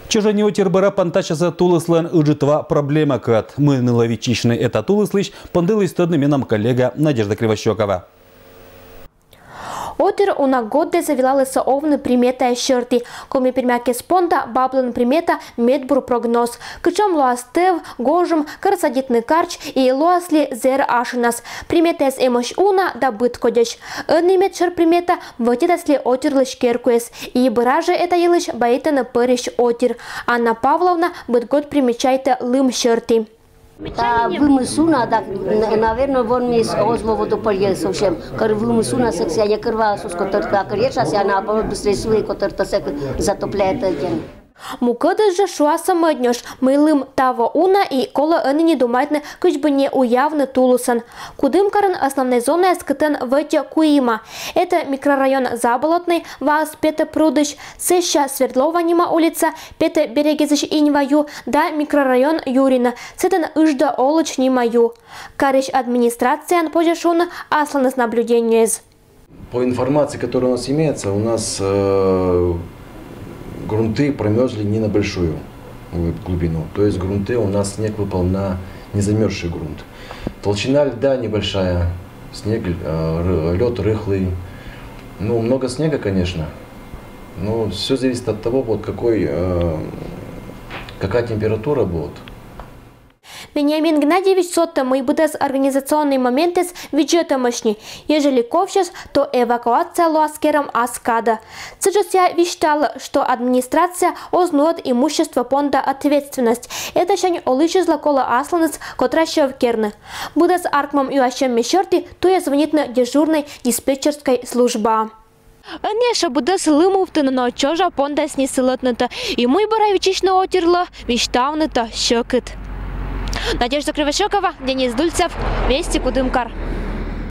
Чужани отирбара пантачаса тулыслан ыжитва проблема кат. Мы наловичичный это тулыслыч пандылы стадными нам коллега Надежда Кривощекова. Отир уна годде завилалися овны примета щерти. Коми пермяке спонда баблын примета медбур прогноз. Кычам луастев, гожым, карсадитный карч и луасли зер ашинас. Примета с эмош уна да быт кодяч. Önnimet шер примета вытедасли отирлыш керкуес. И быраже это елыш баитана пырищ отир. Анна Павловна быт год примечайте лым щерти. Вымысуна, да, наверное, вон мисс озловоду полье совсем. Кар вымысуна секция я кырва сускотырта кырьеша, ся на быстрее суе котырта сек затопляет день. Мукадыз же шуаса маднёш, мылым таво уна и кола не думайтны кыч бы не уявны тулусан. Кудым карын основной зоной скытын вэтя Куима. Это микрорайон Заболотный, Вас Пете Прудыш, Сэща Свердлова-Нима улица, Пете Берегезыш Иньваю, да микрорайон Юрина, Сэтен Ижда Олыч Нимаю. Карыш администрациян пожешуна асланыс наблюдение. По информации, которая у нас имеется, у нас грунты промерзли не на большую глубину. То есть грунты у нас снег выпал на незамерзший грунт. Толщина льда небольшая, снег, лед рыхлый. Ну, много снега, конечно. Но все зависит от того, вот какая температура будет. Вениамин Геннадьевич сотта мы будем организационный момент из бюджета мощни. Ежели ковшес, то эвакуация луаскером аскада. Сейчас я вещала, что администрация ознует имущество фонда ответственность. Это шань олычез лакола асланец, котраща в керны. Будес аркмом и ащем мещерти, то я звонит на дежурной диспетчерской служба. Неша буде слимовтина на чожа фонда снісилотната. І мой баравичишна отірла, віштавната щокит. Надежда Кривощекова, Денис Дульцев, Вести Кудымкар.